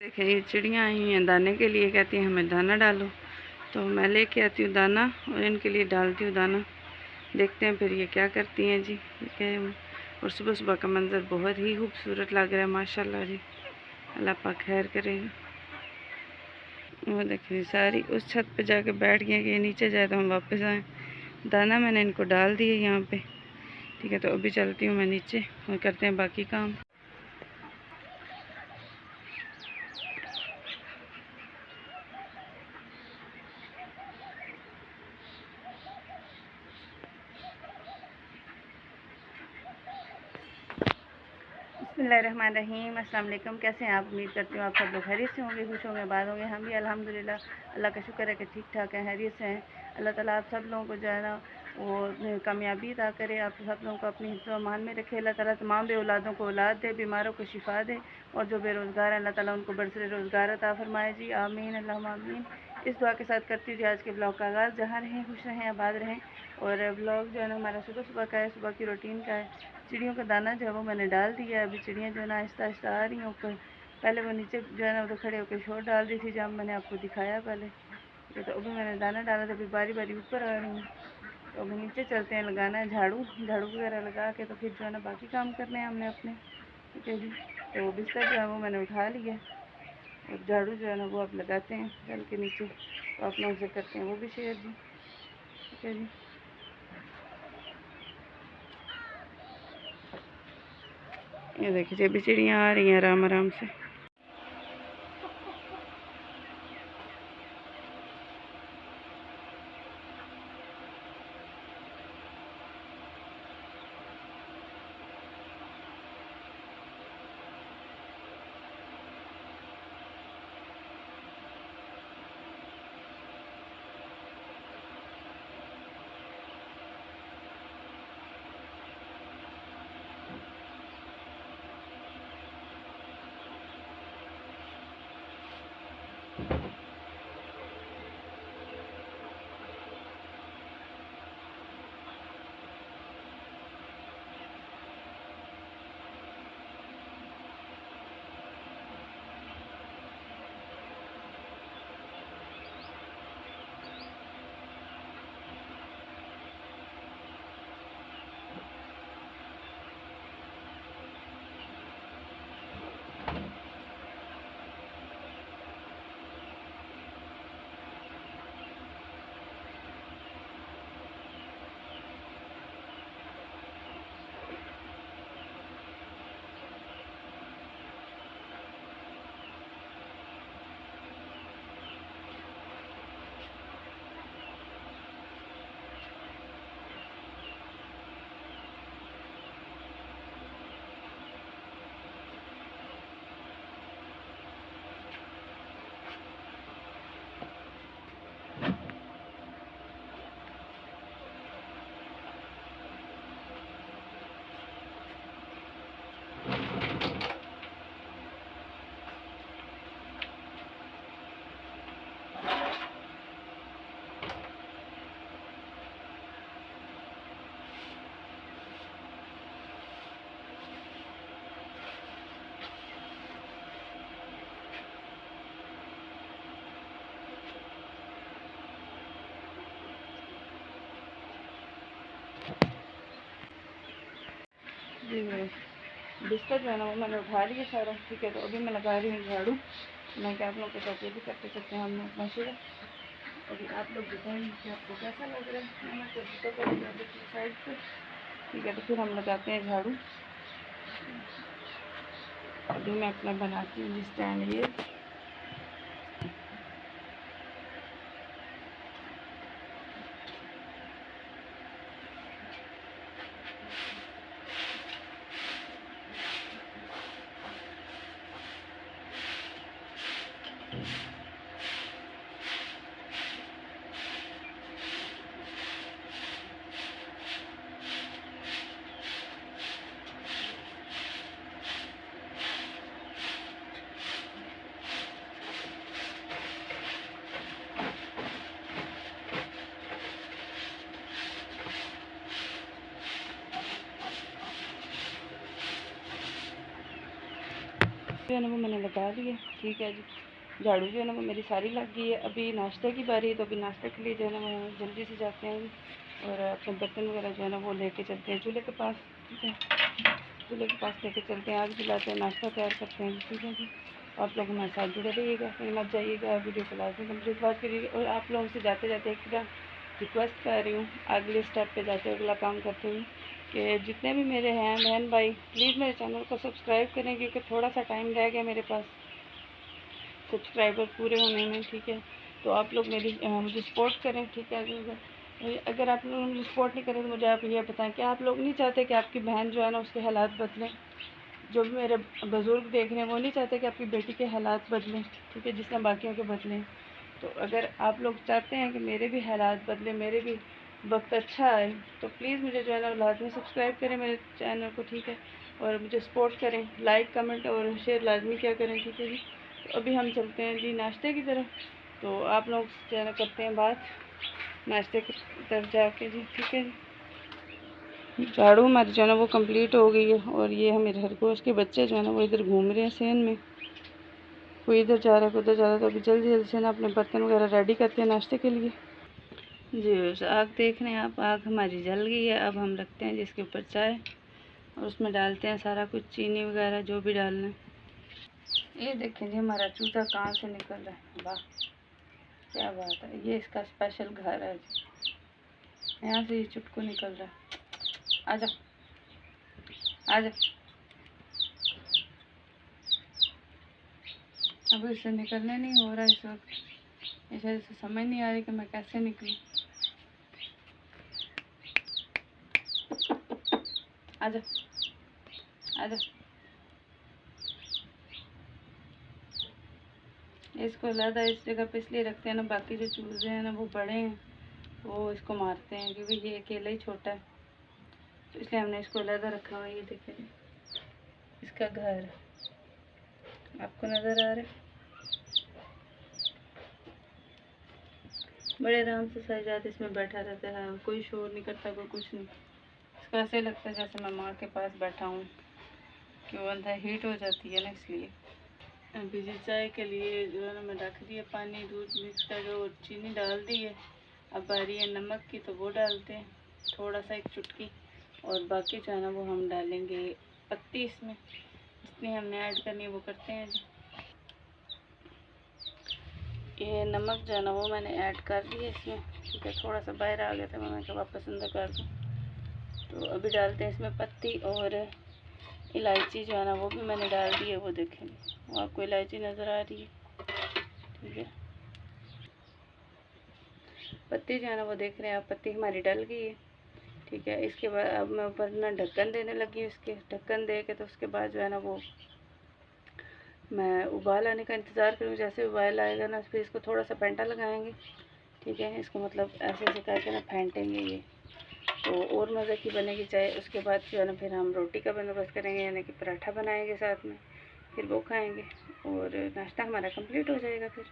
देखें ये चिड़ियाँ आई हैं दाने के लिए, कहती हैं हमें दाना डालो, तो मैं लेके आती हूँ दाना और इनके लिए डालती हूँ दाना। देखते हैं फिर ये क्या करती हैं जी। ठीक है, और सुबह सुबह का मंज़र बहुत ही खूबसूरत लग रहा है माशाल्लाह जी। अल्लाह पाक खैर करेगा। वो देखिए सारी उस छत पे जाके बैठ गए कि नीचे जाए तो हम वापस आएँ। दाना मैंने इनको डाल दिया यहाँ पे। ठीक है, तो अभी चलती हूँ मैं नीचे और करते हैं बाकी काम। बिस्मिल्लाहिर्रहमानिर्रहीम। अस्सलाम वालेकुम। कैसे हैं आप? उम्मीद करती हूँ आप सब लोग खैरियत से होंगे, खुश होंगे, आबाद होंगे। हम भी अल्हम्दुलिल्लाह अल्लाह का शुक्र है कि ठीक ठाक हैं, खैरियत से हैं। अल्लाह ताला आप सब लोगों को जो है ना वो कामयाबी अता करे, आप सब लोगों को अपनी हिफ्ज़ व अमान में रखे। अल्लाह ताला तमाम बे औलादों को औलाद दे, बीमारों को शिफा दे, और जो बेरोज़गार हैं अल्लाह ताला उनको बरसरे रोज़गार अता फरमाए जी, आमीन अल्लाहुम्मा आमीन। इस दुआ के साथ करती हूँ आज के ब्लॉग का आगाज़। जहाँ रहें खुश रहें, आबाद रहें। और ब्लॉग जो है ना हमारा सुबह सुबह का है, सुबह की रूटीन का है। चिड़ियों का दाना जो है वो मैंने डाल दिया है। अभी चिड़ियाँ जो है ना आहिस्ता आहिस्ता आ रही हैं ऊपर। पहले वो नीचे जो है ना वो खड़े होकर शोर डाल रही थी, जब मैंने आपको दिखाया पहले। तो अभी मैंने दाना डाला था, अभी बारी बारी ऊपर आ रही हूँ। तो अभी नीचे चलते हैं, लगाना है झाड़ू, झाड़ू वगैरह लगा के तो फिर जो है ना बाकी काम करने हैं हमने अपने। ठीक है जी, तो बिस्तर जो है वो मैंने उठा लिया और झाड़ू जो है ना वो आप लगाते हैं चल के नीचे, तो आप लोगों से करते हैं वो भी शेयर जी। ठीक है जी, ये देखिए अभी चिड़ियाँ आ रही हैं आराम आराम से। जी बिस्तर जो है ना वो मैंने उठा लिया सारा। ठीक है, तो अभी मैं लगा रही हूँ झाड़ू। मैं क्या आप लोग के साथ ये भी करते करते हैं हम लोग अपना शेयर। अभी आप लोग बताएंगे कि आपको कैसा लग रहा है। मैं तो साइड पे। ठीक है, तो फिर हम लगाते हैं झाड़ू। अभी मैं अपना बनाती हूँ स्टैंड ये। वो मैंने लगा दिया। ठीक है जी। झाड़ू जो है ना वो मेरी सारी लग गई है। अभी नाश्ते की बारी है, तो अभी नाश्ते के लिए जो है ना वो जल्दी से जाते हैं और अपने बर्तन वगैरह जो है ना वो लेके चलते हैं चूल्हे के पास। ठीक है, चूल्हे के पास लेके चलते हैं, आग जलाते हैं, नाश्ता तैयार करते हैं। ठीक है जी, आप लोग हमारे साथ जुड़े रहिएगा, कहीं मत जाइएगा, वीडियो को लाजमी कंप्लीट बात करिएगा। और आप लोगों से जाते जाते एक रिक्वेस्ट कर रही हूँ, अगले स्टेप पे जाते अगला काम करते हुए, कि जितने भी मेरे हैं बहन भाई, प्लीज़ मेरे चैनल को सब्सक्राइब करें, क्योंकि थोड़ा सा टाइम रह गया मेरे पास सब्सक्राइबर पूरे होने में। ठीक है, तो आप लोग मुझे सपोर्ट करें। ठीक है, अगर आप लोग मुझे सपोर्ट नहीं करें तो मुझे आप ये बताएं कि आप लोग नहीं चाहते कि आपकी बहन जो है ना उसके हालात बदलें? जो भी मेरे बुज़ुर्ग देख रहे हैं वो नहीं चाहते कि आपकी बेटी के हालात बदलें? ठीक है, जिस तरह बाकियों के बदलें। तो अगर आप लोग चाहते हैं कि मेरे भी हालात बदलें, मेरे भी वक्त अच्छा आए, तो प्लीज़ मुझे जो है ना लाजमी सब्सक्राइब करें मेरे चैनल को। ठीक है, और मुझे सपोर्ट करें, लाइक कमेंट और शेयर लाजमी क्या करें। ठीक है जी, तो अभी हम चलते हैं जी नाश्ते की तरफ, तो आप लोग जो है ना करते हैं बात नाश्ते की तरफ जाके जी। ठीक है जी, झाड़ू हमारी जो है ना वो कंप्लीट हो गई है, और ये है मेरे खरगोश के बच्चे जो है ना वो इधर घूम रहे हैं सेन में, कोई इधर जा रहा है कोई उधर जा रहा है। तो अभी जल्दी जल्दी से ना अपने बर्तन वगैरह रेडी करते हैं नाश्ते के लिए जी। आग देख रहे हैं आप, आग हमारी जल गई है। अब हम रखते हैं जिसके ऊपर चाय, और उसमें डालते हैं सारा कुछ, चीनी वगैरह जो भी डालना है। ये देखें जी हमारा चूजा कहाँ से निकल रहा है, वाह क्या बात है, ये इसका स्पेशल घर है जी, यहाँ से ये चुटकू निकल रहा है। आजा आजा, अब इससे निकलने नहीं हो रहा इस वक्त, इसे समझ नहीं आ रही कि मैं कैसे निकलूँ। आजा आजा, इसको अलग इस जगह पे इसलिए रखते हैं ना, बाकी जो चूजे हैं ना वो बड़े हैं, वो इसको मारते हैं, क्योंकि ये अकेला ही छोटा है, तो इसलिए हमने इसको अलग रखा हुआ है। ये देखें इसका घर आपको नज़र आ रहा है, बड़े आराम से सजाद इसमें बैठा रहता है, कोई शोर नहीं करता, कोई कुछ नहीं। इसको ऐसे लगता है जैसे मैं माँ के पास बैठा हूँ, कि वो अंदर हीट हो जाती है ना, इसलिए। अभी जी चाय के लिए जो है ना मैं रख दिया पानी, दूध मिक्स करके और चीनी डाल दी है। अब बारी है नमक की, तो वो डालते हैं थोड़ा सा, एक चुटकी, और बाकी जो है ना वो हम डालेंगे पत्ती इसमें, जितनी हमने ऐड करनी है वो करते हैं जी। ये नमक जो है ना वो मैंने ऐड कर दिया इसमें। ठीक है, थोड़ा सा बाहर आ गया था, मैं कहा वापस अंदर कर दूँ। तो अभी डालते हैं इसमें पत्ती, और इलायची जो है ना वो भी मैंने डाल दी है, वो देखें वो आपको इलायची नज़र आ रही है। ठीक है, पत्ती जो है ना वो देख रहे हैं आप, पत्ती हमारी डल गई है। ठीक है, इसके बाद अब मैं ऊपर ना ढक्कन देने लगी हूँ इसके, ढक्कन दे के तो उसके बाद जो है ना वो मैं उबाल आने का इंतज़ार करूँ। जैसे उबाल आएगा ना फिर इसको थोड़ा सा पेंटा लगाएंगे। ठीक है, इसको मतलब ऐसे ऐसे करके ना फेंटेंगे ये, तो और मज़े की बनेगी चाय। उसके बाद जो है ना फिर हम रोटी का बंदोबस्त करेंगे, यानी कि पराठा बनाएंगे साथ में, फिर वो खाएंगे और नाश्ता हमारा कंप्लीट हो जाएगा फिर।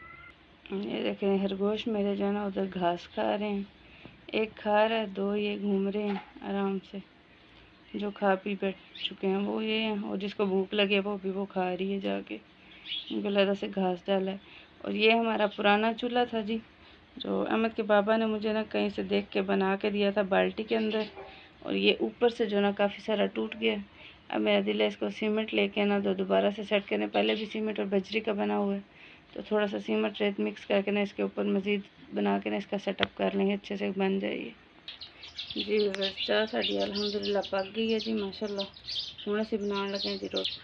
ये देखें खरगोश मेरे जो है ना उधर घास खा रहे हैं, एक खा रहा है, दो ये घूम रहे हैं आराम से, जो खा पी बैठ चुके हैं वो ये हैं, और जिसको भूख लगे वो भी वो खा रही है जाके, उनको लगा से घास डाला है। और ये हमारा पुराना चूल्हा था जी, जो अहमद के बाबा ने मुझे ना कहीं से देख के बना के दिया था बाल्टी के अंदर, और ये ऊपर से जो ना काफ़ी सारा टूट गया। अब मेरा दिल है इसको सीमेंट लेके ना तो दोबारा से सेट करने, पहले भी सीमेंट और बजरी का बना हुआ है, तो थोड़ा सा सीमेंट रेत मिक्स करके ना इसके ऊपर मज़ीद बना के ना इसका सेटअप कर लेंगे, अच्छे से बन जाइए जी। बस चाह साड़ी अलहमदुलिल्लाह पक गई है जी माशाल्लाह। हुण असीं बनाउण लगे जी रोटी,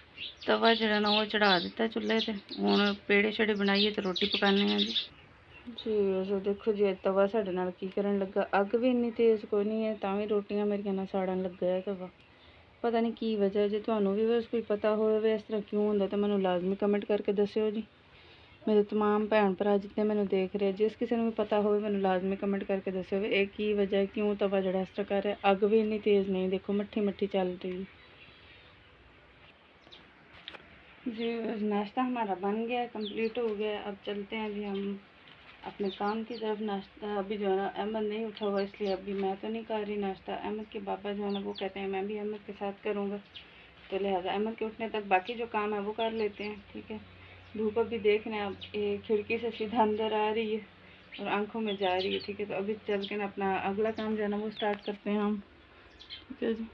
तवा जिहड़ा ना वो चढ़ा दिता चुल्हे ते, हुण पेड़े छेड़े बनाइए तो रोटी पकाने हैं जी। जी वैसे देखो जी तवा साढ़े नाल की करन लगा, अग भी इन्नी तेज़ कोई नहीं है, तां भी रोटियां मेरियां नाल साड़न लग गया तवा, पता नहीं की वजह। जे तुहानूं भी बस कोई पता होवे इस तरह क्यों हुंदा तो मैनूं लाजमी कमेंट करके दस्सिओ जी। मेरे तमाम भैन भरा जितने मैनूं देख रहे, जिस किसी नूं भी पता होवे मैनूं लाजमी कमेंट करके दस्सिओ एक की वजह, क्यों तवा जिहड़ा इस तरह कर रहा है। अग भी इन्नी तेज़ नहीं, देखो मट्ठी मट्ठी चल रही जी। नाश्ता हमारा बन गया, कंप्लीट हो गया। अब चलते हैं जी हम अपने काम की तरफ। नाश्ता अभी जो है ना अहमद नहीं उठा हुआ, इसलिए अभी मैं तो नहीं कर रही नाश्ता। अहमद के पापा जो है ना वो कहते हैं मैं भी अहमद के साथ करूँगा, तो लिहाजा अहमद के उठने तक बाकी जो काम है वो कर लेते हैं। ठीक है, धूप अभी देख रहे हैं आप, ये खिड़की से सीधा अंदर आ रही है और आंखों में जा रही है। ठीक है, तो अभी चल के ना अपना अगला काम जो है ना वो स्टार्ट करते हैं हम। ठीक है जी।